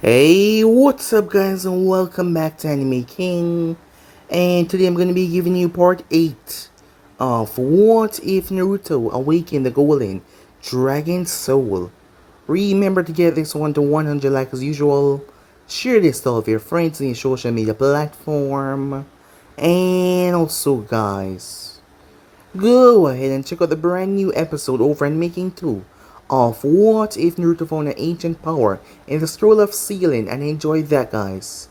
Hey, what's up guys and welcome back to Anime King. And today I'm going to be giving you part 8 of What If Naruto Awaken the Golden Dragon Soul. Remember to get this one to 100 likes as usual. Share this to all of your friends on your social media platform. And also guys, go ahead and check out the brand new episode over in Making 2 of What If Naruto found an ancient power in the Scroll of Sealing, and enjoy that guys.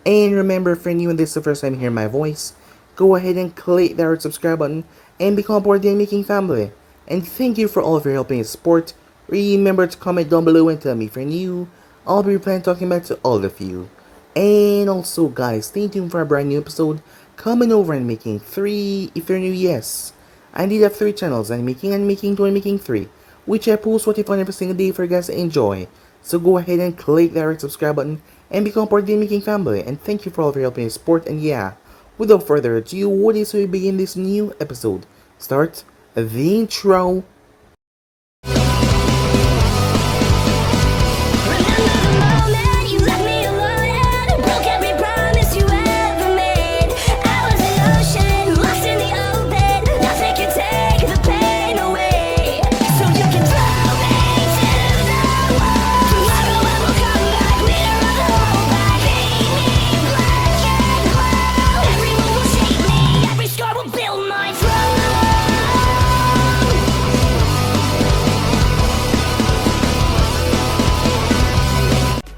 And remember, if you're new and this is the first time hearing my voice, go ahead and click that red subscribe button and become part of the Making family. And thank you for all of your help and support. Remember to comment down below and tell me if you're new. I'll be replying talking back to all of you. And also guys, stay tuned for a brand new episode coming over and Making 3 if you're new, yes. I did have 3 channels, and Making 2 and Making 3, which I post what I find every single day for you guys to enjoy. So go ahead and click that red subscribe button and become part of the Making family. And thank you for all of your help and your support. And yeah, without further ado, what is we begin this new episode? Start the intro.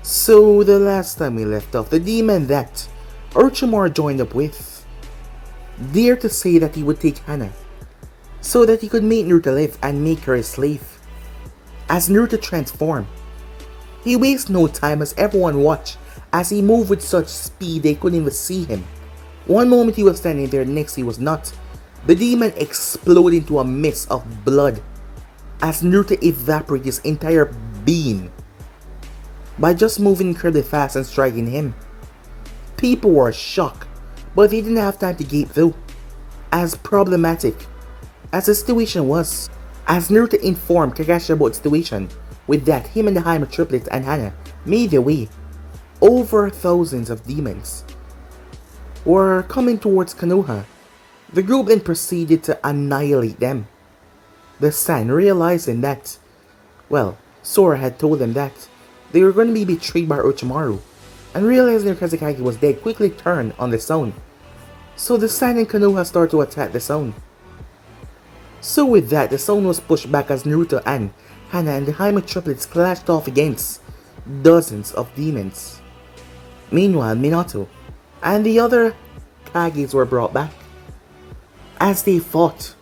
So the last time we left off, the demon that Orochimaru joined up with dared to say that he would take Hana so that he could make Naruto live and make her his slave. As Naruto transformed, he wasted no time as everyone watched as he moved with such speed they couldn't even see him. One moment he was standing there, next he was not. The demon exploded into a mist of blood as Naruto evaporated his entire being by just moving incredibly fast and striking him. People were shocked, but they didn't have time to gape though, as problematic as the situation was. As Naruto informed Kakashi about the situation, with that him and the Haima triplets and Hana made their way. Over thousands of demons were coming towards Konoha. The group then proceeded to annihilate them. The San, realizing that, well, Sora had told them that they were going to be betrayed by Orochimaru, and realizing their Kazekage was dead, quickly turned on the Zone. So the San and Konoha started to attack the Zone. So with that, the Zone was pushed back as Naruto and Hana and the Haima triplets clashed off against dozens of demons. Meanwhile, Minato and the other Kages were brought back. As they fought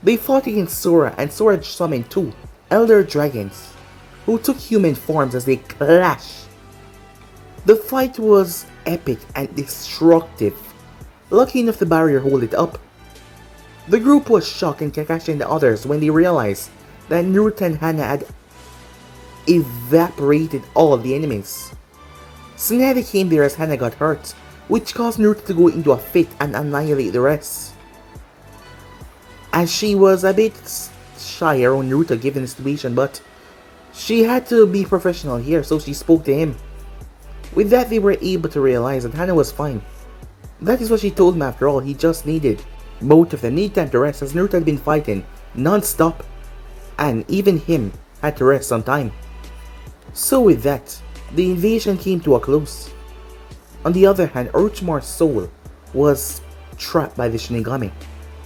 against Sora, and Sora summoned 2 Elder Dragons who took human forms as they clashed. The fight was epic and destructive. Lucky enough the barrier held it up. The group was shocked, and Kakashi and the others, when they realized that Naruto and Hana had evaporated all the enemies. Tsunade came there as Hana got hurt, which caused Naruto to go into a fit and annihilate the rest. As she was a bit shy around Naruto given the situation, but she had to be professional here, so she spoke to him. With that, they were able to realize that Hana was fine. That is what she told him after all. He just needed both of them need time to rest, as Naruto had been fighting non-stop, and even him had to rest some time. So with that, the invasion came to a close. On the other hand, Orochimaru's soul was trapped by the Shinigami.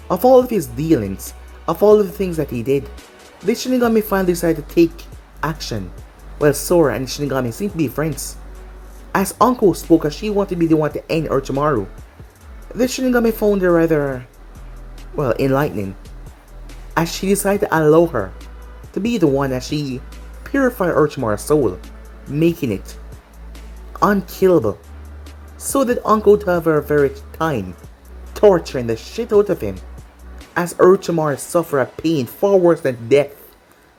Of all of his dealings, of all of the things that he did, the Shinigami finally decided to take action, while Sora and the Shinigami seemed to be friends. As Anko spoke, as she wanted to be the one to end Orochimaru, the Shinigami found her rather, well, enlightening, as she decided to allow her to be the one as she purified Orochimaru's soul, making it unkillable, so that Anko would have her very time torturing the shit out of him, as Orochimaru suffered a pain far worse than death.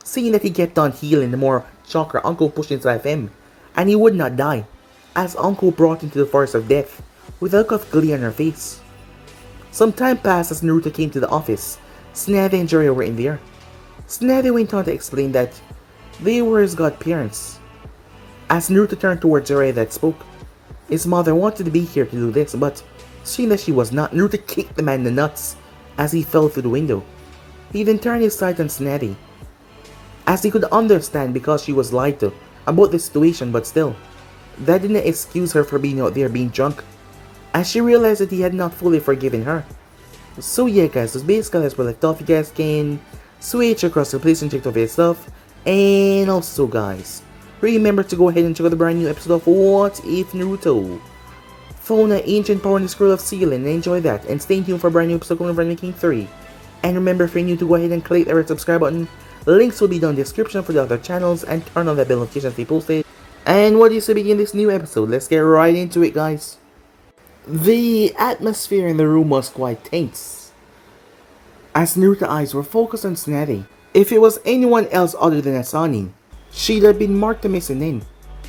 Seeing that he kept on healing, the more shocker Anko pushed inside of him, and he would not die, as Anko brought him to the forest of death with a look of glee on her face. Some time passed as Naruto came to the office. Tsunade and Jiraiya were in there. Tsunade went on to explain that they were his godparents, As Naruto turned towards Jiraiya that spoke, his mother wanted to be here to do this, but seeing that she was not, Naruto kicked the man in the nuts as he fell through the window. He then turned his sight on Tsunade, as he could understand because she was lied to about the situation, but still, that didn't excuse her for being out there being drunk, as she realized that he had not fully forgiven her. So yeah guys, that's basically as we left off. You guys can switch across the place and check out your stuff. And also guys, remember to go ahead and check out the brand new episode of What If Naruto found an ancient power in the Scroll of Sealing, and enjoy that, and stay tuned for a brand new episode of Running King 3. And remember, if you're new, to go ahead and click the red subscribe button. Links will be down in the description for the other channels, and turn on the bell notifications to be posted. And what is to begin this new episode? Let's get right into it guys. The atmosphere in the room was quite tense, as Naruto's eyes were focused on Tsunade. If it was anyone else other than Asani, she'd have been marked a missing in,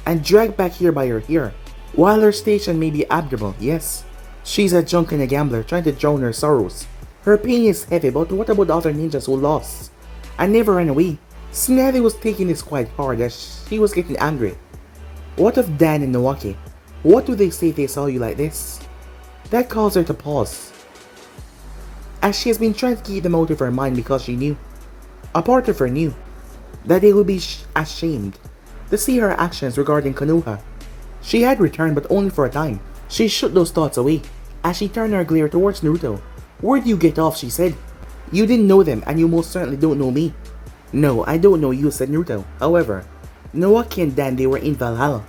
and dragged back here by her hair. While her station may be abnormal, yes, she's a drunk and a gambler trying to drown her sorrows. Her pain is heavy, but what about the other ninjas who lost and never ran away? Tsunade was taking this quite hard as she was getting angry. What of Dan and Nawaki? What do they say if they saw you like this? That caused her to pause, as she has been trying to keep them out of her mind because she knew, a part of her knew, that they would be ashamed to see her actions regarding Konoha. She had returned, but only for a time. She shook those thoughts away as she turned her glare towards Naruto. "Where'd you get off?" she said. "You didn't know them, and you most certainly don't know me." "No, I don't know you," said Naruto. "However, Nawaki and Dan, they were in Valhalla.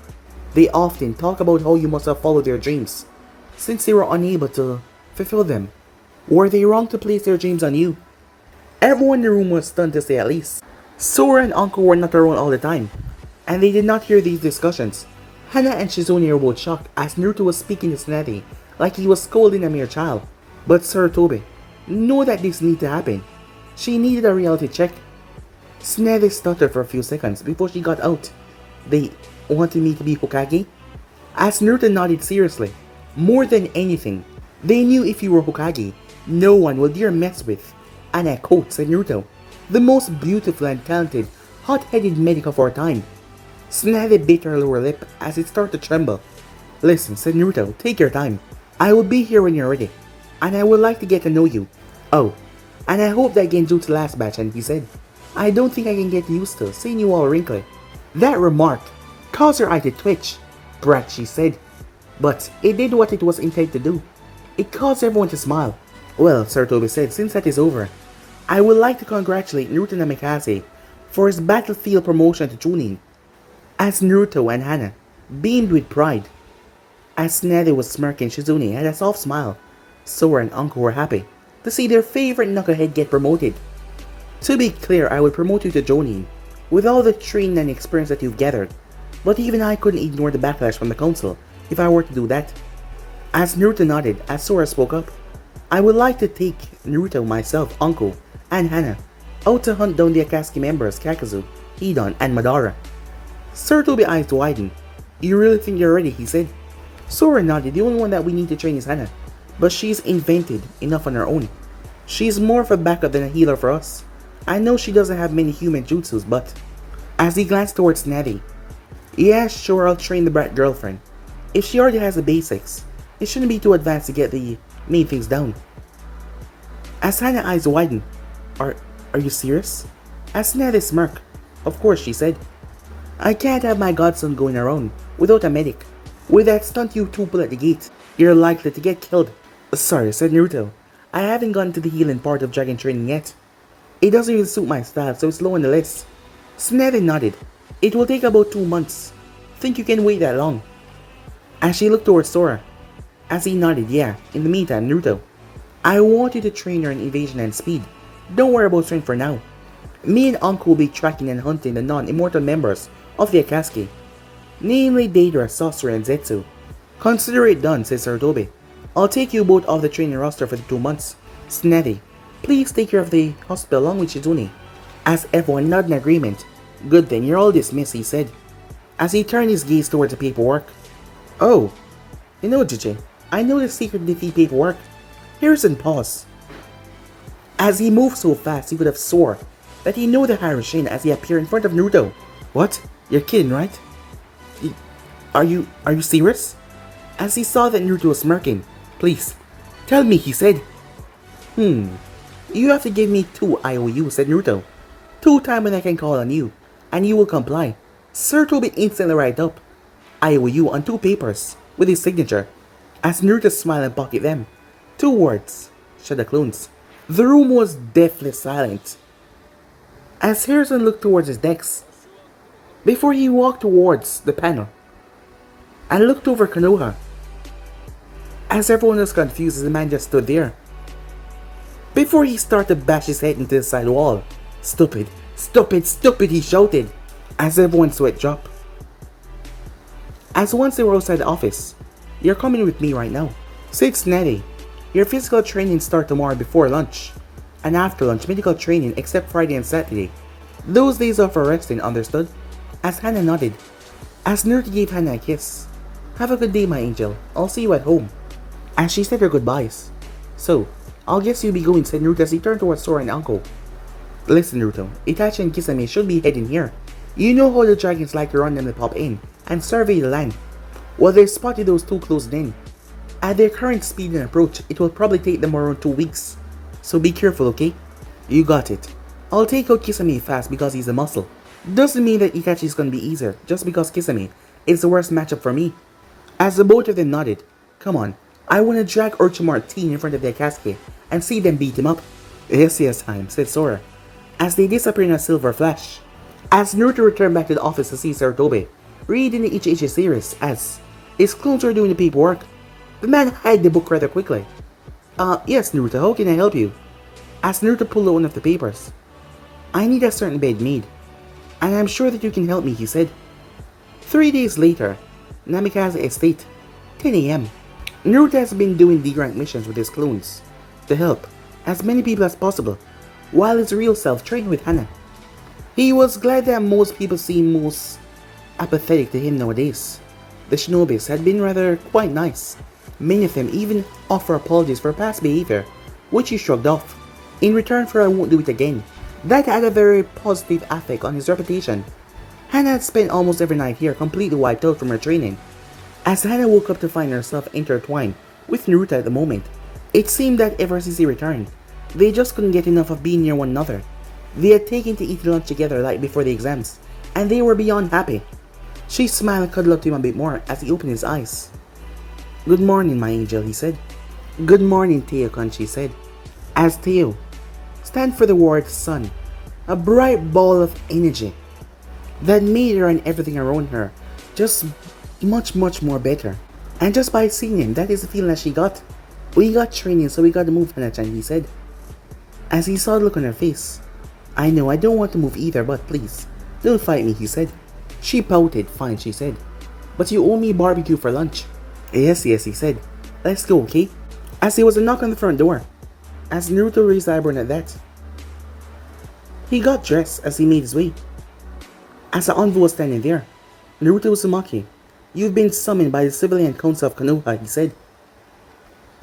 They often talk about how you must have followed their dreams, since they were unable to fulfill them. Were they wrong to place their dreams on you?" Everyone in the room was stunned, to say at least. Sora and Uncle were not around all the time, and they did not hear these discussions. Hana and Shizune were both shocked as Naruto was speaking to Tsunade like he was scolding a mere child. But Sarutobi knew that this needed to happen. She needed a reality check. Tsunade stuttered for a few seconds before she got out. "They wanted me to be Hokage?" As Naruto nodded seriously. "More than anything, they knew if you were Hokage, no one would dare mess with," and I quote, said Naruto, "the most beautiful and talented, hot-headed medic of our time." Tsunade bit her lower lip as it started to tremble. "Listen," said Naruto, "take your time. I will be here when you're ready, and I would like to get to know you. Oh, and I hope that Genjutsu last batch," and he said, "I don't think I can get used to seeing you all wrinkly." That remark caused her eye to twitch. "Brat," she said, but it did what it was intended to do. It caused everyone to smile. "Well," Sarutobi said, "since that is over, I would like to congratulate Naruto Namikaze for his battlefield promotion to Chunin." As Naruto and Hana beamed with pride, as Tsunade was smirking, Shizune had a soft smile. Sora and Uncle were happy to see their favorite knucklehead get promoted. "To be clear, I would promote you to Jonin with all the training and experience that you've gathered, but even I couldn't ignore the backlash from the council if I were to do that." As Naruto nodded, as Sora spoke up, "I would like to take Naruto, myself, Uncle, and Hana out to hunt down the Akatsuki members Kakazu, Hidan, and Madara." Sarutobi's eyes widened. "You really think you're ready?" he said. Sora nodded. "The only one that we need to train is Hana, but she's invented enough on her own. She's more of a backup than a healer for us. I know she doesn't have many human jutsus, but..." As he glanced towards Tsunade, "Yeah, sure, I'll train the brat girlfriend. If she already has the basics, it shouldn't be too advanced to get the main things down." As Hana's eyes widened, Are you serious?" As Tsunade smirked. "Of course," she said. "I can't have my godson going around without a medic. With that stunt you two pull at the gate, you're likely to get killed." "Sorry," said Naruto. "I haven't gotten to the healing part of dragon training yet. It doesn't really suit my style, so it's low on the list." Tsunade nodded. "It will take about 2 months. Think you can wait that long?" As she looked towards Sora. As he nodded, "Yeah. In the meantime, Naruto, I want you to train her in evasion and speed. Don't worry about strength for now. Me and Uncle will be tracking and hunting the non-immortal members of the Akatsuki, namely Deidara, Sasori, and Zetsu." "Consider it done," says Sarutobi. "I'll take you both off the training roster for the 2 months. Tsunade, please take care of the hospital along with Shizune." As everyone nodded in agreement. "Good then, you're all dismissed," he said, as he turned his gaze towards the paperwork. "Oh, you know, Jiji, I know the secret defeat paperwork." Harrison paused. As he moved so fast, he could have swore that he knew the Harashin as he appeared in front of Naruto. "What? You're kidding, right?" Are you serious? As he saw that Naruto was smirking. Please, tell me, he said. You have to give me 2 IOU, said Naruto. 2 times when I can call on you, and you will comply. Sir Toby instantly write up IOU on 2 papers with his signature. As Naruto smiled and pocket them. 2 words, said the clones. The room was deathly silent. As Harrison looked towards his decks, before he walked towards the panel, and looked over Konoha. As everyone was confused, the man just stood there. Before he started to bash his head into the side wall. Stupid, stupid, stupid, he shouted, as everyone's sweat dropped. As once they were outside the office, you're coming with me right now, said Snatty. Your physical training starts tomorrow before lunch, and after lunch medical training except Friday and Saturday. Those days off for resting, understood? As Hannah nodded, as Naruto gave Hannah a kiss. Have a good day, my angel. I'll see you at home. As she said her goodbyes. So, I'll guess you'll be going, said Naruto as he turned towards Sora and Anko. Listen, Naruto, Itachi and Kisame should be heading here. You know how the dragons like to run them to pop in and survey the land. Well, they spotted those 2 closed in. At their current speed and approach, it will probably take them around 2 weeks. So be careful, okay? You got it. I'll take out Kisame fast because he's a muscle. Doesn't mean that Itachi is gonna be easier just because Kisame is the worst matchup for me. As the both of them nodded, come on, I wanna drag Orochimaru Teen in front of their casket and see them beat him up. Yes, time, said Sora, as they disappeared in a silver flash. As Naruto returned back to the office to see Sarutobi, reading the Ichi series as his clones were doing the paperwork. The man hid the book rather quickly. Yes, Naruto, how can I help you? As Naruto pulled out one of the papers. I need a certain bed made, and I'm sure that you can help me, he said. 3 days later, Namikaze Estate, 10 AM. Naruto has been doing D-rank missions with his clones to help as many people as possible, while his real self trained with Hana. He was glad that most people seem most apathetic to him nowadays. The shinobis had been rather quite nice. Many of them even offer apologies for past behavior, which he shrugged off. In return for I won't do it again. That had a very positive effect on his reputation. Hana had spent almost every night here completely wiped out from her training. As Hana woke up to find herself intertwined with Naruto at the moment, it seemed that ever since he returned, they just couldn't get enough of being near one another. They had taken to eat lunch together like before the exams, and they were beyond happy. She smiled and cuddled up to him a bit more as he opened his eyes. Good morning, my angel, he said. Good morning, Teo-kun, she said. As Teo, stand for the word sun, a bright ball of energy that made her and everything around her just much more better. And just by seeing him, that is the feeling that she got. We got training, so we got to move, Hana-chan, he said. As he saw the look on her face. I know, I don't want to move either, but please, don't fight me, he said. She pouted. Fine, she said. But you owe me barbecue for lunch. Yes, he said. Let's go, okay? As there was a knock on the front door. As Naruto raised the eyebrow at that. He got dressed as he made his way. As the envoy was standing there. Naruto Uzumaki, you've been summoned by the Civilian Council of Konoha, he said.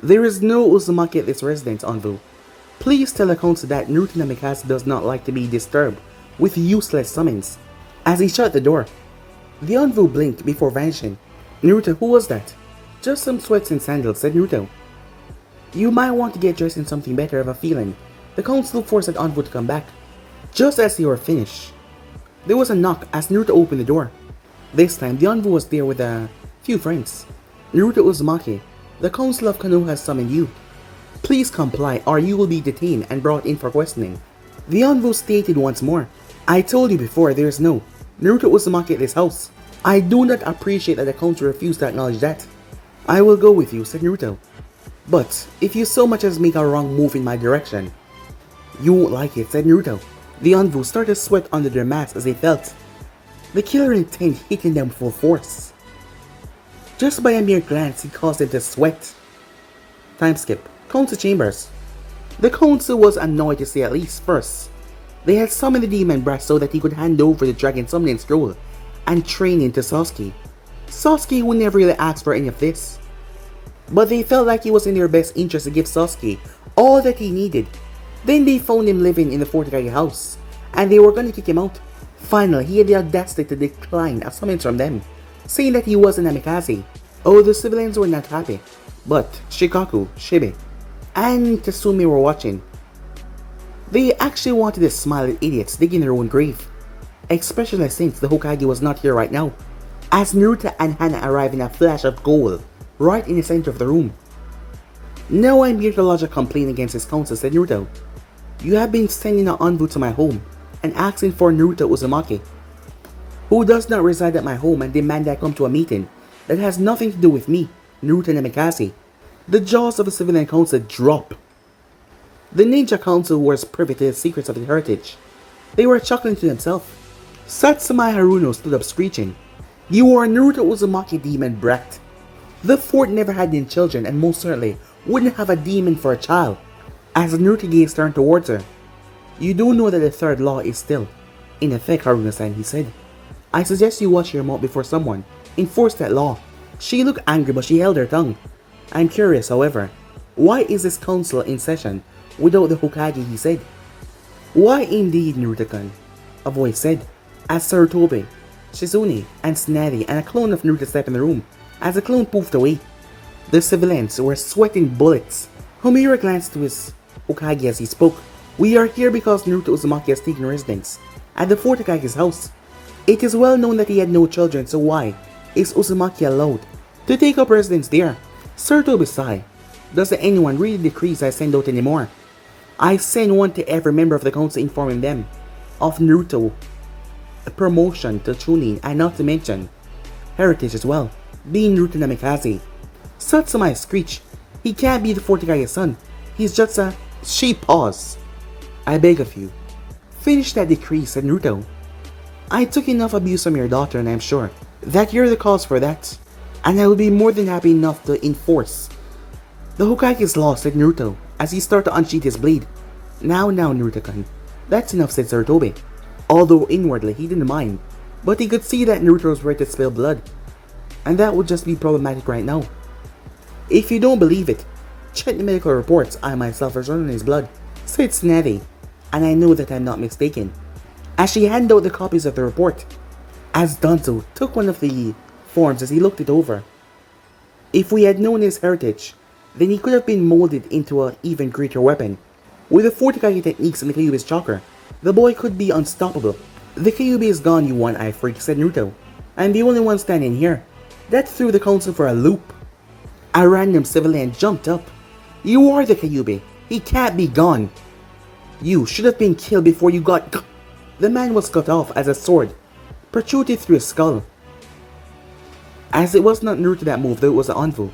There is no Uzumaki at this residence, envoy. Please tell the council that Naruto Namikaze does not like to be disturbed with useless summons. As he shut the door, the envoy blinked before vanishing. Naruto, who was that? Just some sweats and sandals, said Naruto. You might want to get dressed in something better, I have a feeling. The council forced that envoy to come back. Just as they were finished, there was a knock as Naruto opened the door. This time, the envoy was there with a few friends. Naruto Uzumaki, the council of Konoha has summoned you. Please comply or you will be detained and brought in for questioning. The envoy stated once more. I told you before, there is no Naruto Uzumaki at this house. I do not appreciate that the council refused to acknowledge that. I will go with you, said Naruto. But if you so much as make a wrong move in my direction, you won't like it, said Naruto. The envoy started to sweat under their masks as they felt the killer intent hitting them full force. Just by a mere glance, he caused them to sweat. Time skip. Council chambers. The council was annoyed to say at least first. They had summoned the demon brat so that he could hand over the dragon summoning scroll and train into Sasuke. Sasuke would never really ask for any of this. But they felt like it was in their best interest to give Sasuke all that he needed. Then they found him living in the fortified house, and they were going to kick him out. Finally, he had the audacity to decline a summons from them. saying that he was an amikaze. Oh, the civilians were not happy, but Shikaku, Shibe, and Tasumi were watching. They actually wanted to smile at idiots digging their own grave, especially since the Hokage was not here right now, as Naruto and Hana arrive in a flash of gold right in the center of the room. "Now I'm here to lodge a complaint against his council," said Naruto. "You have been sending an envoy to my home and asking for Naruto Uzumaki, who does not reside at my home, and demand I come to a meeting that has nothing to do with me, Naruto Namikaze." The jaws of the civilian council drop. The ninja council was privy to the secrets of the heritage. They were chuckling to themselves. Satsuma Haruno stood up screeching, "You are Naruto Uzumaki, demon brat. The fort never had any children and most certainly wouldn't have a demon for a child." As Naruto gaze turned towards her, "You do know that the third law is still in effect, Haruna-san," he said. "I suggest you watch your mouth before someone enforce that law." She looked angry, but she held her tongue. "I'm curious, however, why is this council in session without the Hokage?" he said. "Why indeed, Naruto-kun," a voice said, as Sarutobi, Shizune, and Tsunade and a clone of Naruto stepped in the room as the clone poofed away. The civilians were sweating bullets. Homura glanced to his Hokage as he spoke. "We are here because Naruto Uzumaki has taken residence at the Fort Hokage's house. It is well known that he had no children, so why is Uzumaki allowed to take up residence there?" Sarutobi sighed. "Doesn't anyone read the decrees I send out anymore? I send one to every member of the council informing them of Naruto promotion to Chunin, and not to mention heritage as well, being Naruto Namikaze." Satsuma screeched, "He can't be the Fort Hokage's son. He's just a..." She paused. "I beg of you, finish that decree," said Naruto. "I took enough abuse from your daughter, and I'm sure that you're the cause for that, and I will be more than happy enough to enforce the Hokage's law," said Naruto as he started to unsheath his blade. Now, Naruto-kun, that's enough," said Sarutobi. Although inwardly he didn't mind, but he could see that Naruto was ready to spill blood, and that would just be problematic right now. "If you don't believe it, check the medical reports. I myself was running his blood," said Tsunade, "and I know that I'm not mistaken," as she handed out the copies of the report, as Danzo took one of the forms as he looked it over. "If we had known his heritage, then he could have been molded into an even greater weapon. With the Fort Hokage techniques and the Kyuubi's chakra, the boy could be unstoppable." "The Kyuubi is gone, you one-eye freak," said Naruto. "I'm the only one standing here." That threw the council for a loop. A random civilian jumped up. "You are the Kyuubi. He can't be gone. You should have been killed before you got..." The man was cut off as a sword protruded through his skull. As it was not Naruto that moved, though it was the Anvu.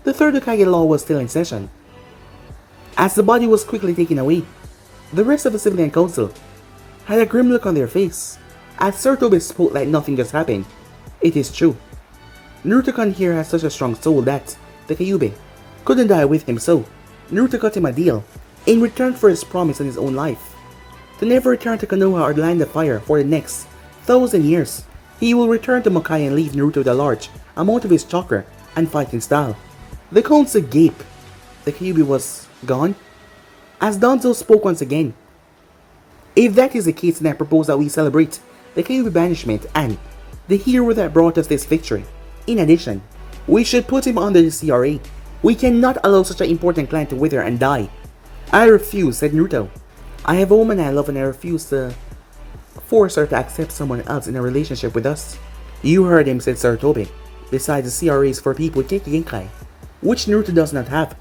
The third Hokage law was still in session. As the body was quickly taken away, the rest of the civilian council had a grim look on their face, as Sarutobi spoke like nothing just happened. "It is true. Naruto-kun here has such a strong soul that the Kyuubi couldn't die with him, so Naruto cut him a deal in return for his promise on his own life to never return to Konoha or the Land of Fire for the next 1,000 years. He will return to Makai and leave Naruto with a large amount of his chakra and fighting style." The council gaped. The Kyuubi was gone? As Danzo spoke once again. "If that is the case, then I propose that we celebrate the Kyuubi banishment and the hero that brought us this victory. In addition, we should put him under the CRA. We cannot allow such an important clan to wither and die." "I refuse," said Naruto. "I have a woman I love and I refuse to force her to accept someone else in a relationship with us." "You heard him," said Sarutobi. "Besides, the CRA is for people with Kekkei, which Naruto does not have,"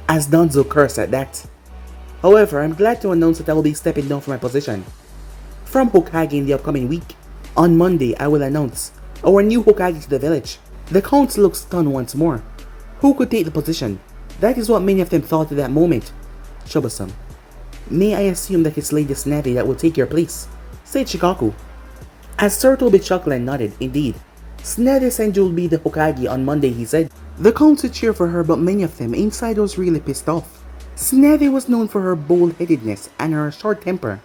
as Danzo cursed at that. "However, I'm glad to announce that I will be stepping down from my position from Hokage in the upcoming week. On Monday, I will announce our new Hokage to the village." The council looked stunned once more. Who could take the position? That is what many of them thought at that moment. "Troublesome. May I assume that it's Lady Tsunade that will take your place?" said Shikaku. As Sarutobi chuckled and nodded, "Indeed. Tsunade-san will be the Hokage on Monday," he said. The council cheered for her, but many of them inside was really pissed off. Tsunade was known for her bold-headedness and her short temper.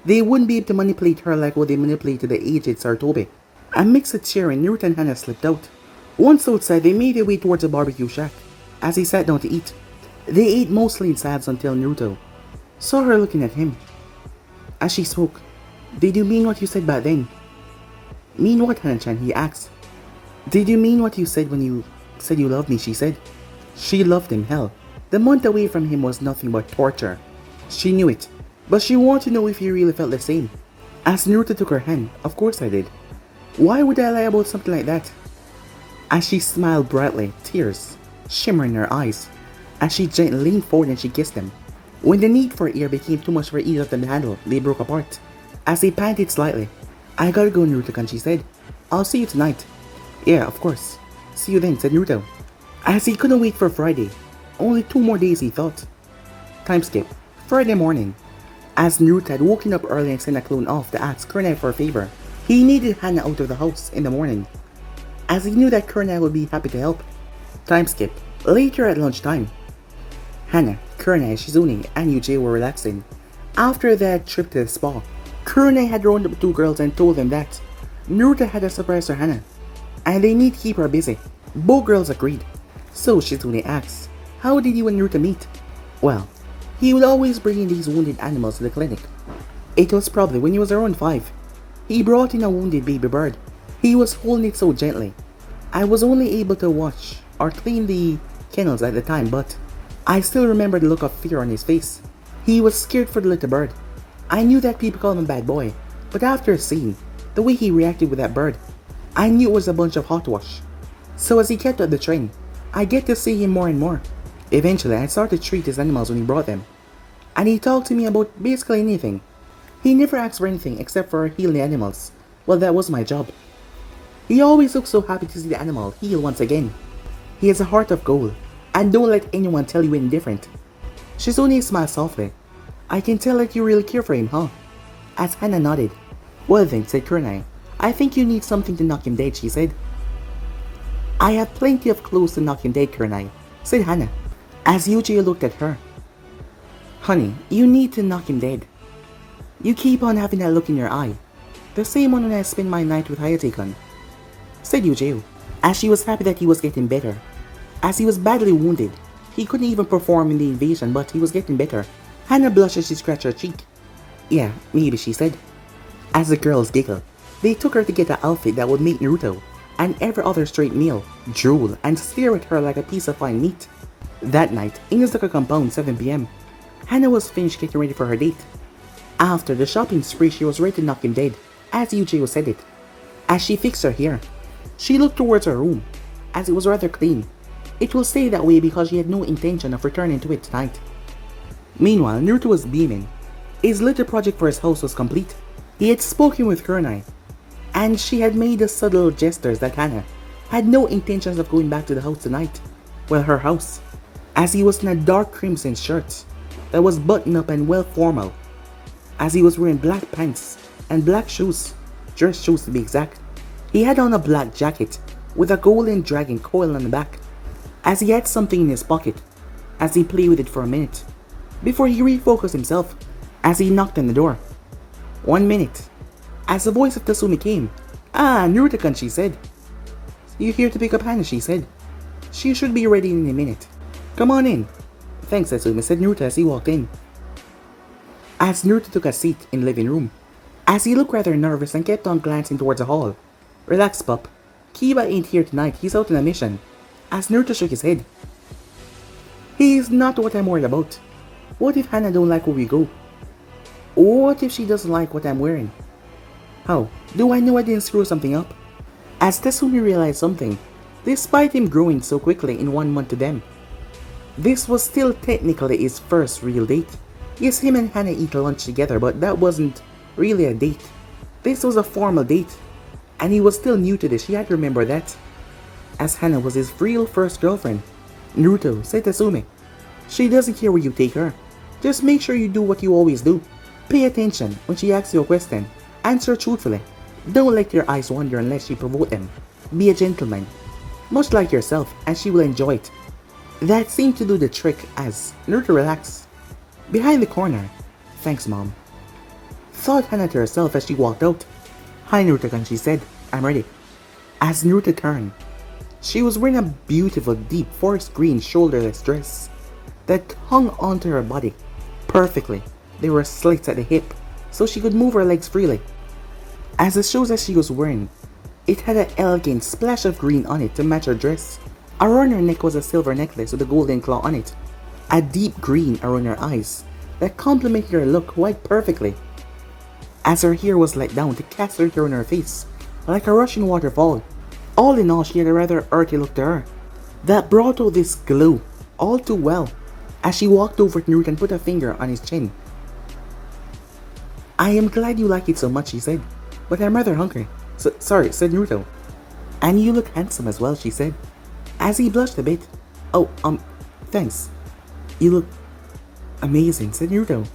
They wouldn't be able to manipulate her like what they manipulated the aged Sarutobi. Amidst the cheering, Naruto and Hana slipped out. Once outside, they made their way towards a barbecue shack. As they sat down to eat, they ate mostly in silence until Naruto saw her looking at him. As she spoke, "Did you mean what you said back then?" "Mean what, Hana-chan?" he asked. Did you mean what you said when you said you loved me, she said. She loved him, hell. The month away from him was nothing but torture. She knew it, but she wanted to know if he really felt the same. As Naruto took her hand, of course I did. Why would I lie about something like that? As she smiled brightly, tears shimmering in her eyes, as she gently leaned forward and she kissed him. When the need for air became too much for either of them to handle, they broke apart. As he panted slightly, I gotta go, Naruto-kun, she said. I'll see you tonight. Yeah, of course. See you then, said Naruto. As he couldn't wait for Friday. Only 2 more days, he thought. Time skip. Friday morning. As Naruto had woken up early and sent a clone off to ask Kurenai for a favor, he needed Hana out of the house in the morning, as he knew that Kurenai would be happy to help. Time skip. Later at lunchtime. Hana, Kurenai, Shizune, and Yuji were relaxing. After that trip to the spa, Kurenai had rounded up 2 girls and told them that Naruto had a surprise for Hana, and they need to keep her busy. Both girls agreed. So Shizune asked, how did you and Naruto meet? Well, he would always bring in these wounded animals to the clinic. It was probably when he was around 5. He brought in a wounded baby bird. He was holding it so gently. I was only able to watch or clean the kennels at the time, but I still remember the look of fear on his face. He was scared for the little bird. I knew that people called him a bad boy, but after seeing the way he reacted with that bird, I knew it was a bunch of hotwash. So as he kept up the train, I get to see him more and more. Eventually, I started to treat his animals when he brought them, and he talked to me about basically anything. He never asked for anything except for healing the animals. Well, that was my job. He always looked so happy to see the animal heal once again. He has a heart of gold, and don't let anyone tell you any different. Shizune smiled softly. I can tell that you really care for him, huh? As Hana nodded. Well then, said Kurenai, I think you need something to knock him dead, she said. I have plenty of clothes to knock him dead, Kurenai, said Hana, as Yuji looked at her. Honey, you need to knock him dead. You keep on having that look in your eye. The same one when I spend my night with Hayate-kun, said Yuji, as she was happy that he was getting better. As he was badly wounded, he couldn't even perform in the invasion, but he was getting better. Hana blushed as she scratched her cheek. Yeah, maybe, she said. As the girls giggled, they took her to get an outfit that would make Naruto and every other straight meal drool and stare at her like a piece of fine meat. That night, in Izuka compound, 7 p.m., Hana was finished getting ready for her date. After the shopping spree, she was ready to knock him dead, as Yuji said it. As she fixed her hair, she looked towards her room, as it was rather clean. It will stay that way because she had no intention of returning to it tonight. Meanwhile, Naruto was beaming. His little project for his house was complete. He had spoken with Kurenai, and she had made the subtle gestures that Hana had no intentions of going back to the house tonight. Well, her house, as he was in a dark crimson shirt that was buttoned up and well formal, as he was wearing black pants and black shoes, dress shoes to be exact. He had on a black jacket with a golden dragon coil on the back, as he had something in his pocket, as he played with it for a minute, before he refocused himself, as he knocked on the door. 1 minute. As the voice of Tasumi came. Ah, Naruto-kun, she said. You here to pick up Hana, she said. She should be ready in a minute. Come on in. Thanks, Tasumi, said Naruto as he walked in. As Naruto took a seat in the living room, as he looked rather nervous and kept on glancing towards the hall. Relax, pup. Kiba ain't here tonight, he's out on a mission. As Naruto shook his head. He's not what I'm worried about. What if Hana don't like where we go? What if she doesn't like what I'm wearing? How? Do I know I didn't screw something up? As Tasumi realized something, despite him growing so quickly in 1 month to them, this was still technically his first real date. Yes, him and Hana eat lunch together, but that wasn't really a date. This was a formal date, and he was still new to this, she had to remember that. As Hana was his real first girlfriend. Naruto, said Tasumi. She doesn't care where you take her. Just make sure you do what you always do. Pay attention when she asks you a question. Answer truthfully. Don't let your eyes wander unless you provoke them. Be a gentleman, much like yourself, and she will enjoy it. That seemed to do the trick as Naruto relaxed. Behind the corner. Thanks, Mom, thought Hana to herself as she walked out. Hi, Naruto-kun, she said. I'm ready. As Naruto turned, she was wearing a beautiful deep forest green shoulderless dress that hung onto her body perfectly. There were slits at the hip, so she could move her legs freely. As the shoes that she was wearing It had an elegant splash of green on it to match her dress. Around her neck was a silver necklace with a golden claw on it. A deep green around her eyes that complemented her look quite perfectly. As her hair was let down to cast her hair on her face, like a rushing waterfall. All in all, she had a rather earthy look to her, that brought out this glow all too well, as she walked over to Naruto and put a finger on his chin. "I am glad you like it so much," she said, "but I'm rather hungry." Sorry, said Naruto. "And you look handsome as well," she said, as he blushed a bit. "Oh, thanks. You look amazing," said Naruto.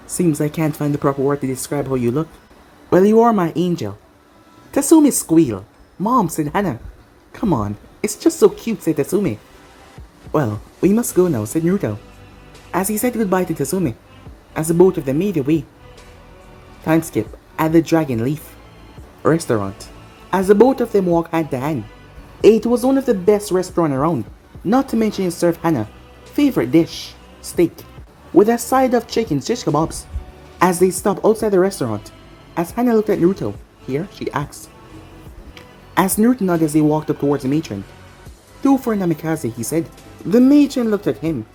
"Seems I can't find the proper word to describe how you look." "Well, you are my angel." Tasumi squealed. "Mom," said Hana. "Come on, it's just so cute," said Tasumi. "Well, we must go now," said Naruto, as he said goodbye to Tasumi, as the both of them made their way. Time skip at the Dragon Leaf restaurant, as the both of them walked hand to hand. It was one of the best restaurants around, not to mention it served Hannah's favorite dish, steak, with a side of chicken shish kebabs. As they stopped outside the restaurant, as Hannah looked at Naruto, "Here?" she asked. As Naruto nodded as they walked up towards the matron. "Two for Namikaze," he said. The matron looked at him.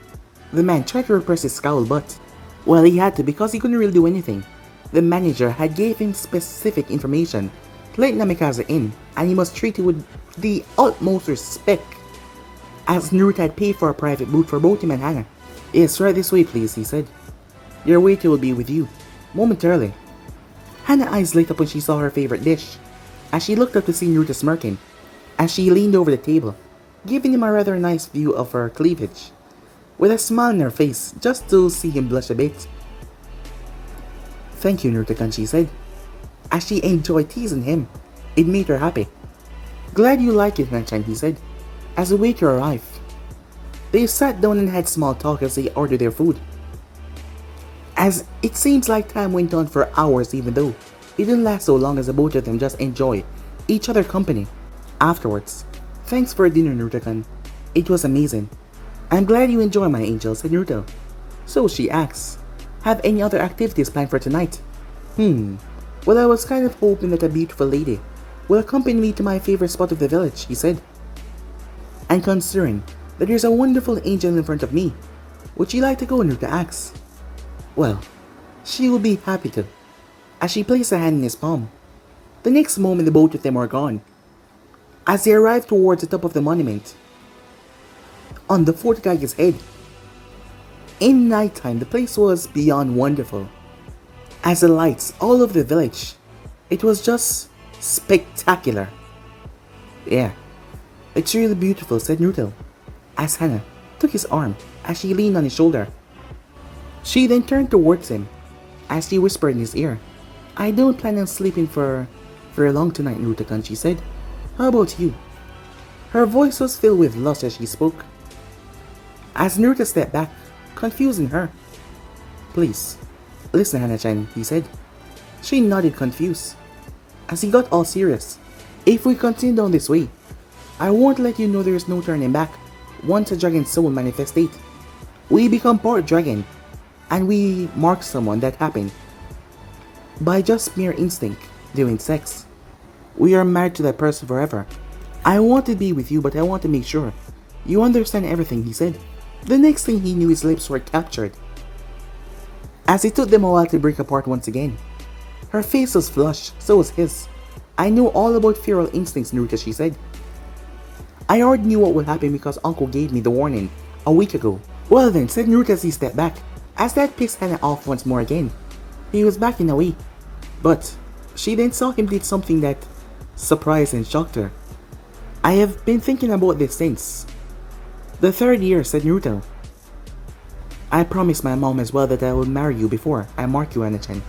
The man tried to repress his scowl, but, well, he had to because he couldn't really do anything. The manager had gave him specific information to let Namikaze in, and he must treat him with the utmost respect, as Naruto had paid for a private booth for both him and Hannah. "Yes, right this way, please," he said. "Your waiter will be with you momentarily." Hannah's eyes lit up when she saw her favorite dish, as she looked up to see Naruto smirking, as she leaned over the table, giving him a rather nice view of her cleavage, with a smile on her face just to see him blush a bit. "Thank you, Naruto-kun," she said, as she enjoyed teasing him. It made her happy. "Glad you like it, Hana-chan," he said, as the waiter arrived. They sat down and had small talk as they ordered their food. As it seems like time went on for hours, even though it didn't last so long, as the both of them just enjoyed each other's company. Afterwards, "Thanks for dinner, Naruto-kun. It was amazing." "I'm glad you enjoy, my angel," said Naruto. So she asked, "Have any other activities planned for tonight?" Well, I was kind of hoping that a beautiful lady will accompany me to my favorite spot of the village," he said. "And considering that there's a wonderful angel in front of me, would you like to go?" Naruto asked. "Well, she will be happy to," as she placed a hand in his palm. The next moment, the both of them were gone. As they arrived towards the top of the monument, on the fourth Kage's head. In nighttime, the place was beyond wonderful. As the lights all over the village, it was just spectacular. "Yeah, it's really beautiful," said Naruto, as Hana took his arm as she leaned on his shoulder. She then turned towards him as she whispered in his ear, "I don't plan on sleeping for very long tonight, Naruto-kun," she said. "How about you?" Her voice was filled with lust as she spoke. As Naruto stepped back, confusing her. "Please, listen, Hana-chan," he said. She nodded, confused, as he got all serious. "If we continue down this way, I won't let you know there is no turning back. Once a dragon's soul manifestate, we become part dragon, and we mark someone that happened by just mere instinct during sex. We are married to that person forever. I want to be with you, but I want to make sure you understand everything," he said. The next thing he knew, his lips were captured, as it took them a while to break apart once again. Her face was flushed, so was his. "I know all about feral instincts, Naruto," she said. "I already knew what would happen because Uncle gave me the warning a week ago." "Well then," said Naruto as he stepped back, as that pissed Hana off once more again. He was backing away, but she then saw him did something that surprised and shocked her. "I have been thinking about this since the third year," said Naruto. "I promised my mom as well that I would marry you before I mark you, Hana-chan."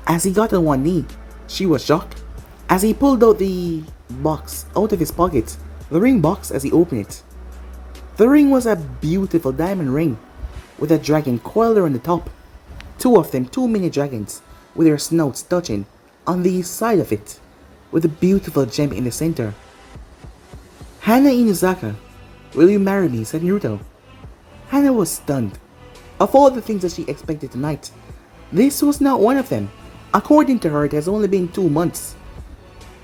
As he got on one knee, she was shocked. As he pulled out the box out of his pocket, the ring box, as he opened it. The ring was a beautiful diamond ring with a dragon coiled around the top. Two of them, two mini dragons, with their snouts touching on the side of it, with a beautiful gem in the center. "Hana Inuzaka, will you marry me?" said Naruto. Hana was stunned. Of all the things that she expected tonight, this was not one of them. According to her, it has only been 2 months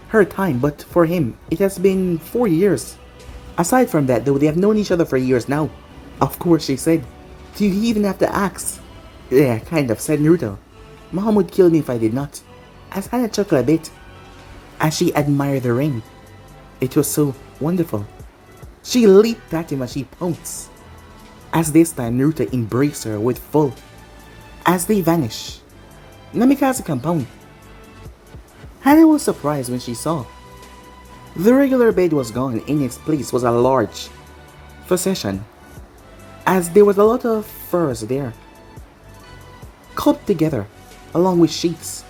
her time, but for him, it has been 4 years. Aside from that though, they have known each other for years now. Of course, she said. Do you even have to ask? Yeah, kind of, said Naruto. Mom would kill me if I did not. As Hana chuckled a bit, as she admired the ring. It was so wonderful. She leaped at him as she pounced. As this time Naruto embraced her with full. As they vanish. Namikaze compound. Hana was surprised when she saw. The regular bed was gone. In its place was a large physician. As there was a lot of furs there. Cupped together, along with sheets.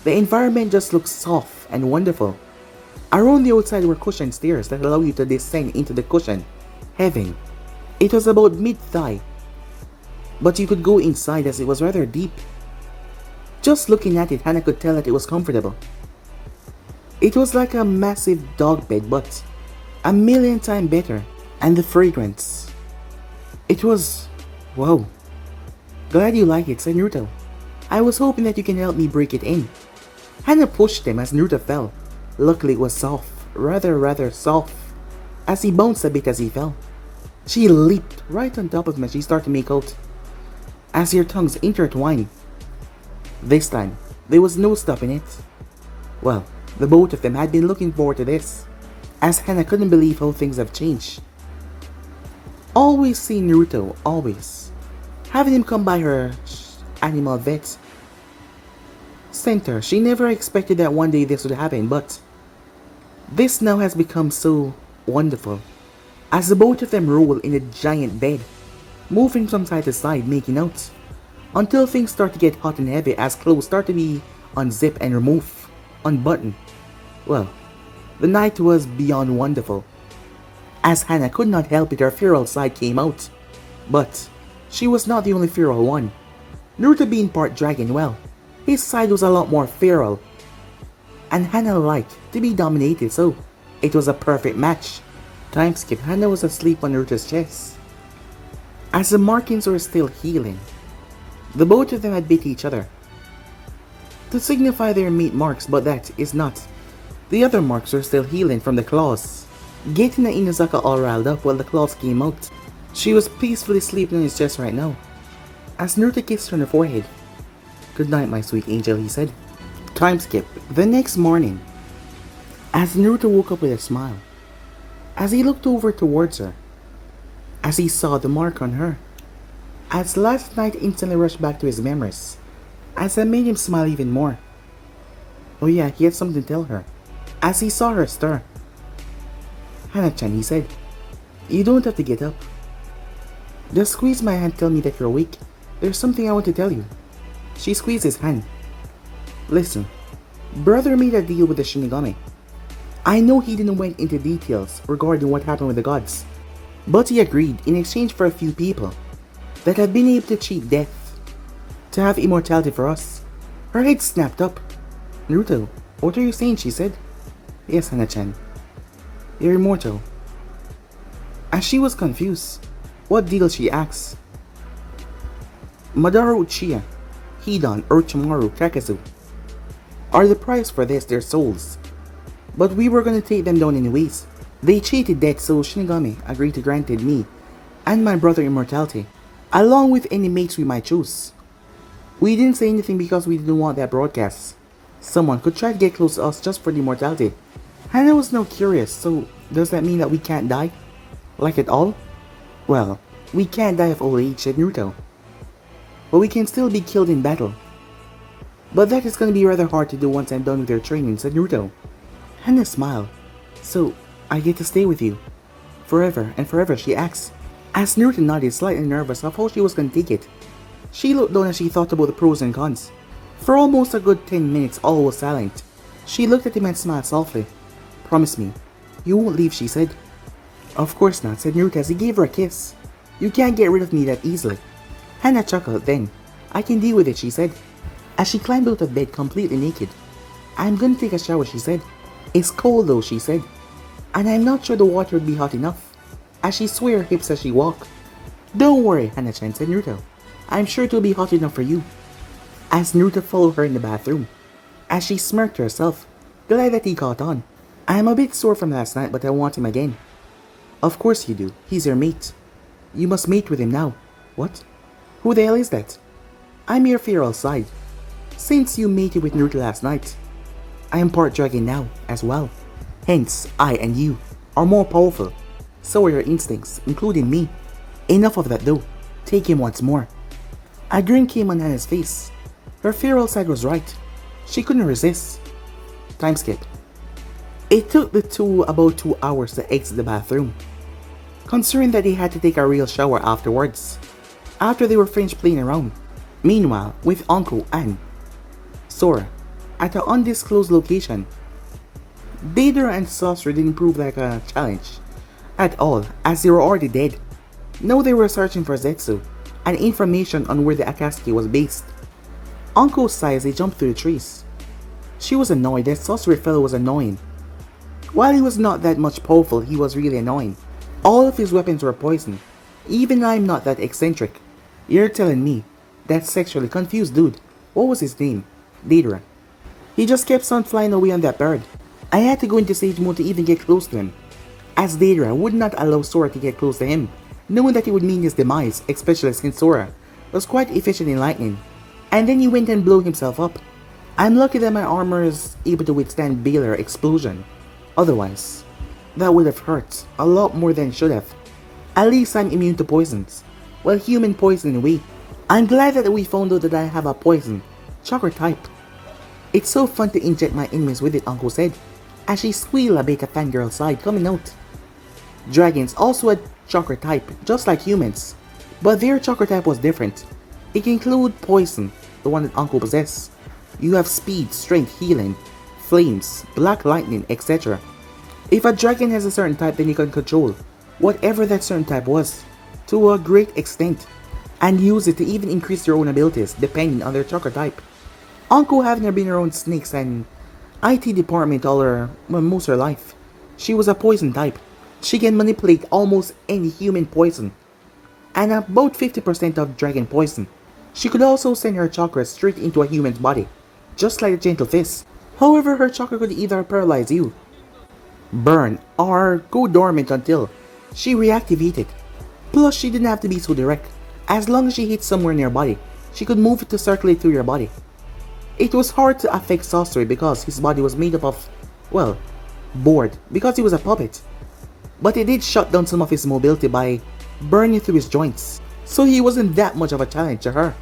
The environment just looked soft and wonderful. Around the outside were cushioned stairs that allow you to descend into the cushion heaven. It was about mid-thigh, but you could go inside as it was rather deep. Just looking at it, Hana could tell that it was comfortable. It was like a massive dog bed, but a million times better. And the fragrance. It was... wow. Glad you like it, said Naruto. I was hoping that you can help me break it in. Hana pushed him as Naruto fell. Luckily it was soft, rather soft, as he bounced a bit as he fell. She leaped right on top of him as she started to make out, as their tongues intertwined. This time, there was no stopping it. Well, the both of them had been looking forward to this, as Hana couldn't believe how things have changed. Always seeing Naruto, always. Having him come by her animal vet center, she never expected that one day this would happen, but this now has become so wonderful. As the both of them roll in a giant bed, moving from side to side, making out, until things start to get hot and heavy as clothes start to be unzipped and removed, unbuttoned. Well, the night was beyond wonderful. As Hana could not help it, her feral side came out. But she was not the only feral one. Naruto being part dragon, well, his side was a lot more feral. And Hana liked to be dominated, so it was a perfect match. Time skip, Hana was asleep on Naruto's chest. As the markings were still healing, the both of them had bit each other to signify their meat marks, but that is not. The other marks were still healing from the claws. Getting the Inazaka all riled up while the claws came out. She was peacefully sleeping on his chest right now. As Naruto kissed her on the forehead. Good night, my sweet angel, he said. Time skip. The next morning, as Naruto woke up with a smile, as he looked over towards her, as he saw the mark on her, as last night instantly rushed back to his memories, as that made him smile even more. Oh yeah, he had something to tell her. As he saw her stir. Hana-chan, he said, you don't have to get up. Just squeeze my hand, tell me that you're awake. There's something I want to tell you. She squeezed his hand. Listen, brother made a deal with the Shinigami. I know he didn't went into details regarding what happened with the gods, but he agreed in exchange for a few people that have been able to cheat death to have immortality for us. Her head snapped up. Naruto, what are you saying? She said. Yes, Hana-chan. You're immortal. As she was confused, what deal she asked. Madara Uchiha, Hidan, Orochimaru, Kakazu are the price for this, their souls. But we were gonna take them down anyways. They cheated death, so Shinigami agreed to granted me and my brother immortality, along with any mates we might choose. We didn't say anything because we didn't want that broadcast. Someone could try to get close to us just for the immortality. Hana was now curious, so does that mean that we can't die? Like at all? Well, we can't die of old age, said Naruto. But we can still be killed in battle. But that is gonna be rather hard to do once I'm done with your training, said Naruto. Hana smiled. So, I get to stay with you. Forever and forever, she asked. As Naruto nodded, slightly nervous of how she was gonna take it. She looked down as she thought about the pros and cons. For almost a good 10 minutes, all was silent. She looked at him and smiled softly. Promise me, you won't leave, she said. Of course not, said Naruto as he gave her a kiss. You can't get rid of me that easily. Hana chuckled then. I can deal with it, she said, as she climbed out of bed completely naked. I'm gonna take a shower, she said. It's cold though, she said, and I'm not sure the water would be hot enough, as she swayed her hips as she walked. Don't worry, Hana-chan, said Naruto. I'm sure it will be hot enough for you. As Naruto followed her in the bathroom, as she smirked to herself. Glad that he caught on. I am a bit sore from last night, but I want him again. Of course you do. He's your mate. You must mate with him now. What? Who the hell is that? I'm your feral side. Since you mated with Naruto last night, I am part dragon now, as well. Hence, I and you are more powerful. So are your instincts, including me. Enough of that though. Take him once more. A grin came on Hannah's face. Her feral side was right. She couldn't resist. Time skip. It took the two about 2 hours to exit the bathroom, considering that they had to take a real shower afterwards, after they were finished playing around. Meanwhile, with Uncle and Sora at an undisclosed location, Deidara and Sasori didn't prove like a challenge at all, as they were already dead. Now they were searching for Zetsu and information on where the Akatsuki was based. Uncle sighed as they jumped through the trees. She was annoyed that Sasori fellow was annoying. While he was not that much powerful, he was really annoying. All of his weapons were poison. Even I'm not that eccentric. You're telling me that sexually confused dude, what was his name? Deidara. He just kept on flying away on that bird. I had to go into sage mode to even get close to him, as Deidara would not allow Sora to get close to him, knowing that it would mean his demise, especially since Sora was quite efficient in lightning. And then he went and blew himself up. I'm lucky that my armor is able to withstand Baylor explosion. Otherwise, that would have hurt a lot more than it should have. At least I'm immune to poisons. Well, human poison in a way. I'm glad that we found out that I have a poison, chakra type. It's so fun to inject my enemies with it, Uncle said, as she squealed a bit at fangirl side coming out. Dragons also had chakra type, just like humans, but their chakra type was different. It can include poison, the one that Uncle possessed. You have speed, strength, healing, flames, black lightning, etc. If a dragon has a certain type, then you can control whatever that certain type was, to a great extent, and use it to even increase your own abilities, depending on their chakra type. Uncle having been around snakes and IT department most of her life. She was a poison type. She can manipulate almost any human poison, and about 50% of dragon poison. She could also send her chakra straight into a human's body, just like a gentle fist. However, her chakra could either paralyze you, burn, or go dormant until she reactivated. Plus, she didn't have to be so direct. As long as she hit somewhere in your body, she could move it to circulate through your body. It was hard to affect Sasori because his body was made up of, well, board, because he was a puppet. But it did shut down some of his mobility by burning through his joints, so he wasn't that much of a challenge to her.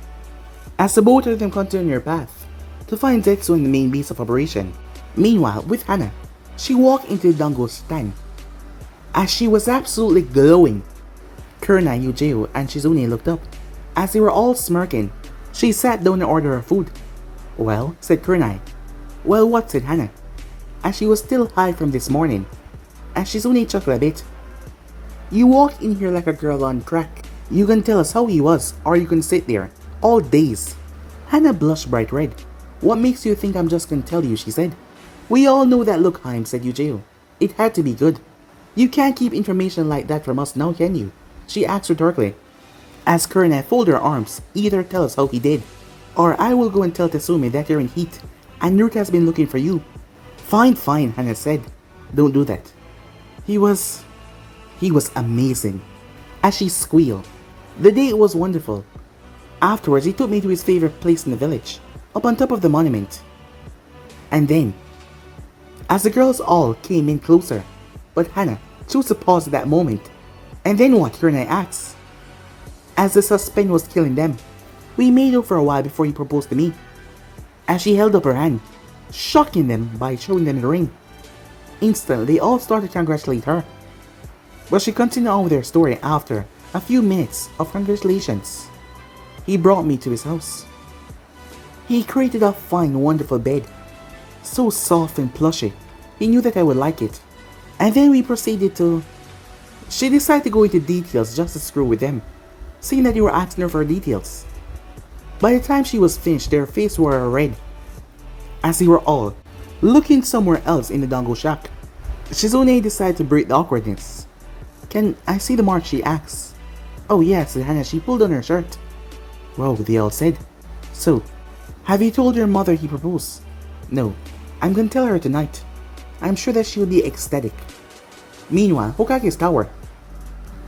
As the both of them continued their path to find Zetsu in the main base of operation. Meanwhile, with Hana, she walked into the Dango's stand, as she was absolutely glowing. Kurna, Yujiro, and Shizune looked up. As they were all smirking, she sat down and ordered her food. Well, said Kurna. Well, what, said Hana, as she was still high from this morning. As Shizune chuckled a bit. You walk in here like a girl on crack. You can tell us how he was, or you can sit there all days. Hana blushed bright red. What makes you think I'm just gonna tell you, she said. We all know that look, Haim, said Yujiro. It had to be good. You can't keep information like that from us now, can you? She asked rhetorically. As Kurna folded her arms, either tell us how he did, or I will go and tell Tatsumi that you're in heat, and Naruto has been looking for you. Fine, fine, Hana said. Don't do that. He was amazing. As she squealed. The date was wonderful. Afterwards, he took me to his favorite place in the village, up on top of the monument. And then, as the girls all came in closer, but Hana chose to pause at that moment. And then what, Kurna asked. As the suspense was killing them, we made out for a while before he proposed to me. As she held up her hand, shocking them by showing them the ring. Instantly, they all started to congratulate her. But she continued on with her story after a few minutes of congratulations. He brought me to his house. He created a fine, wonderful bed, so soft and plushy. He knew that I would like it. And then we proceeded to... She decided to go into details just to screw with them, seeing that they were asking her for details. By the time she was finished, their faces were red, as they were all looking somewhere else in the Dango shack. Shizune decided to break the awkwardness. Can I see the mark, she asked. Oh yes, said Hana. She pulled on her shirt. Wow, they all said. So, have you told your mother he proposed? No, I'm gonna tell her tonight. I'm sure that she'll be ecstatic. Meanwhile, Hokage's tower.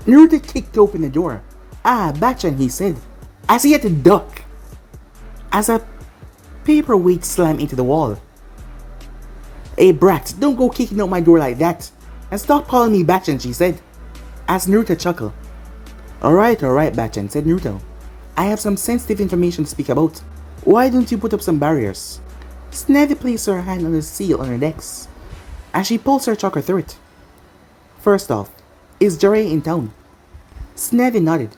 Naruto kicked open the door. Ah, Bachan, he said, as he had to duck, as a paperweight slammed into the wall. Hey brat, don't go kicking out my door like that. And stop calling me Bachan, she said, as Naruto chuckled. Alright, Bachan, said Naruto. I have some sensitive information to speak about. Why don't you put up some barriers? Snevy placed her hand on the seal on her decks, as she pulls her chakra through it. First off, is Jiraiya in town? Snevy nodded.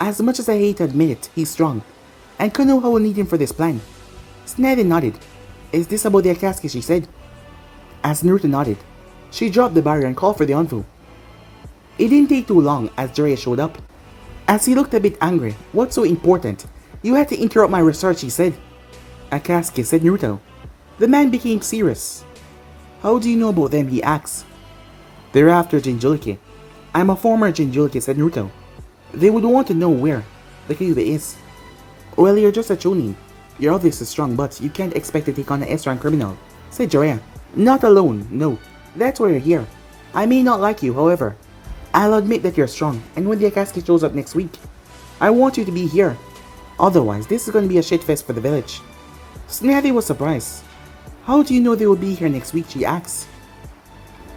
As much as I hate to admit it, he's strong, and Konoha will need him for this plan. Snevy nodded. Is this about the Akatsuki, she said. As Naruto nodded, she dropped the barrier and called for the Anfu. It didn't take too long as Jiraiya showed up. As he looked a bit angry, what's so important? You had to interrupt my research, he said. Akatsuki, said Naruto. The man became serious. How do you know about them, he asked. They're after Jinchuriki. I'm a former Jinchuriki, said Naruto. They would want to know where the Kyuubi is. Well, you're just a chunin. You're obviously strong, but you can't expect to take on an S-rank criminal, said Jiraiya. Not alone, no. That's why you're here. I may not like you, however. I'll admit that you're strong, and when the Akatsuki shows up next week, I want you to be here. Otherwise, this is going to be a shitfest for the village. Snevy was surprised. How do you know they will be here next week, she asked.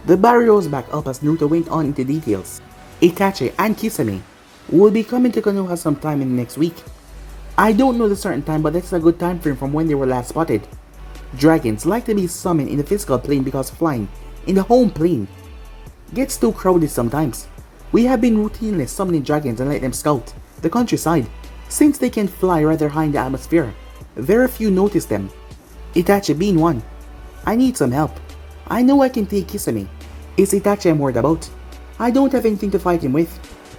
The barrier rose back up as Naruto went on into details. Itachi and Kisame will be coming to Konoha sometime in the next week. I don't know the certain time, but that's a good time frame from when they were last spotted. Dragons like to be summoned in the physical plane because flying in the home plane gets too crowded sometimes. We have been routinely summoning dragons and let them scout the countryside. Since they can fly rather high in the atmosphere, very few notice them. Itachi being one. I need some help. I know I can take Kisame. It's Itachi I'm worried about. I don't have anything to fight him with.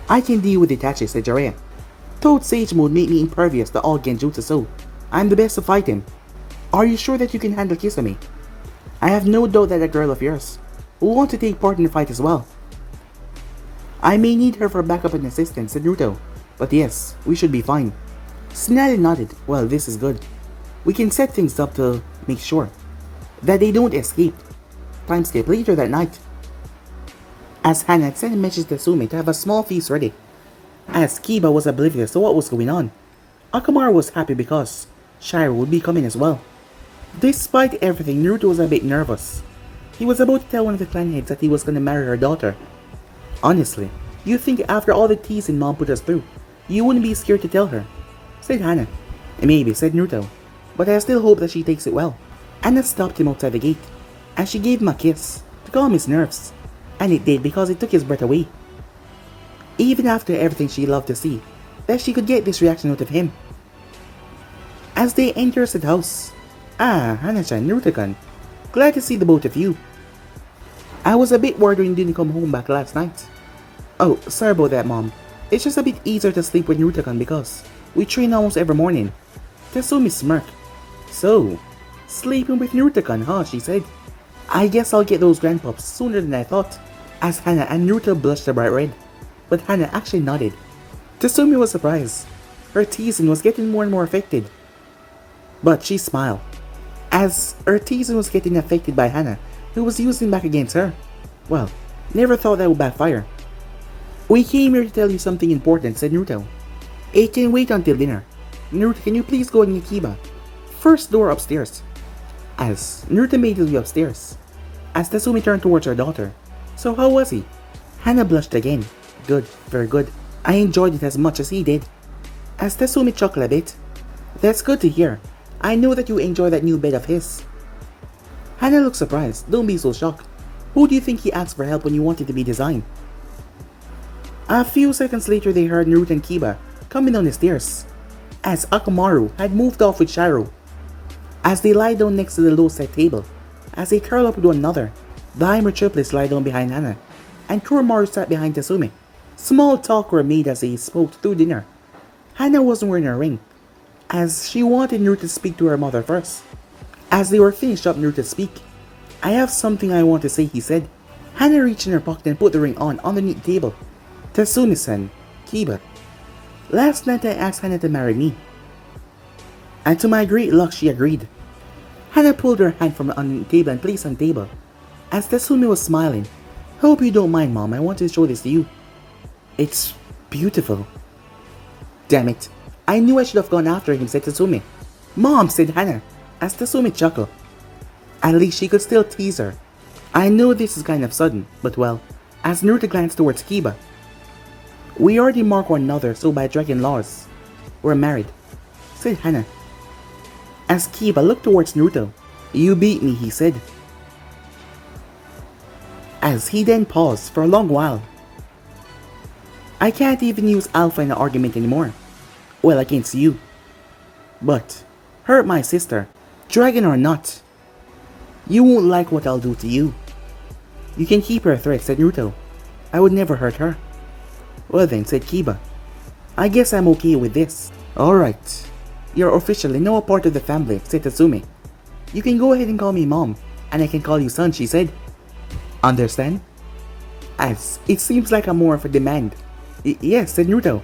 I can deal with Itachi, said Jiraiya. Toad Sage Mode made me impervious to all genjutsu, so I'm the best to fight him. Are you sure that you can handle Kisame? I have no doubt that a girl of yours will want to take part in the fight as well. I may need her for backup and assistance, said Naruto. But yes, we should be fine. Snelly nodded. Well, this is good. We can set things up to make sure that they don't escape. Timeskip later that night. As Hana had sent a message to Sumi to have a small feast ready. As Kiba was oblivious to what was going on, Akamaru was happy because Shiro would be coming as well. Despite everything, Naruto was a bit nervous. He was about to tell one of the clan heads that he was going to marry her daughter. Honestly, you think after all the teasing Mom put us through, you wouldn't be scared to tell her, said Hana. Maybe, said Naruto, but I still hope that she takes it well. Anna stopped him outside the gate, and she gave him a kiss to calm his nerves, and it did because it took his breath away. Even after everything she loved to see, that she could get this reaction out of him. As they enter said house, Hana-chan, Naruto-kun, glad to see the both of you. I was a bit worried when you didn't come home back last night. Oh, sorry about that, Mom. It's just a bit easier to sleep with Naruto-kun because we train almost every morning. Tatsumi smirked. So, sleeping with Naruto-kun, huh, she said. I guess I'll get those grandpups sooner than I thought. As Hana and Naruto blushed a bright red, but Hana actually nodded. Tatsumi was surprised. Her teasing was getting more and more affected. But she smiled. As her teasing was getting affected by Hana, who was using back against her. Well, never thought that would backfire. We came here to tell you something important, said Naruto. It can wait until dinner. Naruto, can you please go and get Kiba? First door upstairs. As Naruto made his way upstairs. As Tatsumi turned towards her daughter. So how was he? Hana blushed again. Good, very good. I enjoyed it as much as he did. As Tatsumi chuckled a bit. That's good to hear. I know that you enjoy that new bed of his. Hana looked surprised. Don't be so shocked. Who do you think he asked for help when you wanted to be designed? A few seconds later they heard Naruto and Kiba coming down the stairs, as Akamaru had moved off with Shiro. As they lie down next to the low-set table, as they curl up with one another, the Heimer triplets lie down behind Hana, and Kuromaru sat behind Tatsumi. Small talk were made as they spoke through dinner. Hana wasn't wearing a ring, as she wanted Naruto to speak to her mother first. As they were finished up Naruto to speak, I have something I want to say, he said. Hana reached in her pocket and put the ring on underneath the table. Tatsumi-san, Kiba. Last night I asked Hana to marry me, and to my great luck she agreed. Hana pulled her hand from on the table and placed on the table. As Tatsumi was smiling, "Hope you don't mind, Mom, I want to show this to you. It's beautiful." "Damn it, I knew I should have gone after him," said Tatsumi. "Mom," said Hana, as Tatsumi chuckled. At least she could still tease her. "I know this is kind of sudden, but well," as Naruto glanced towards Kiba. "We already mark one another, so by dragon laws, we're married," said Hana. As Kiba looked towards Naruto, "You beat me," he said. As he then paused for a long while. "I can't even use Alpha in an argument anymore. Well, against you. But, hurt my sister, dragon or not, you won't like what I'll do to you." "You can keep her threat," said Naruto. "I would never hurt her." "Well then," said Kiba, "I guess I'm okay with this." "Alright, you're officially now a part of the family," said Tatsumi. "You can go ahead and call me Mom, and I can call you son," she said. "Understand?" As it seems like I'm more of a demand. "Yes," said Naruto.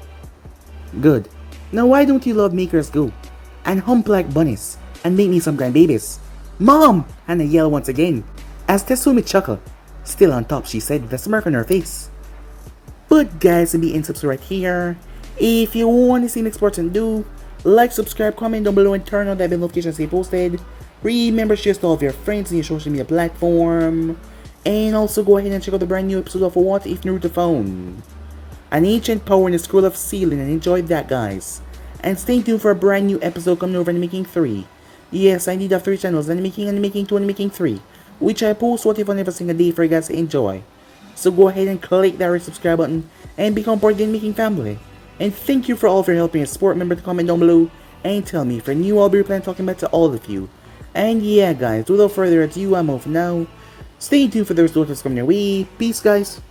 "Good. Now why don't you love makers go and hump like bunnies and make me some grandbabies?" "Mom!" Hana yelled once again. As Tatsumi chuckled, still on top, she said with a smirk on her face. But guys, be in subs right here. If you want to see next parts and do, like, subscribe, comment down below and turn on that bell notification to stay posted. Remember to share to all of your friends in your social media platform. And also go ahead and check out the brand new episode of What If Naruto Found an ancient power in the Scroll of Sealing, and enjoy that, guys. And stay tuned for a brand new episode coming over in Making 3. Yes, I need have 3 channels, and Making 2, and Making 3, which I post What If on every single day for you guys to enjoy. So go ahead and click that red subscribe button and become part of the Making family. And thank you for all of your help and your support. Remember to comment down below and tell me if you're new. I'll be replying talking back to all of you. And yeah, guys, without further ado, I'm off now. Stay tuned for the results coming your way. Peace, guys.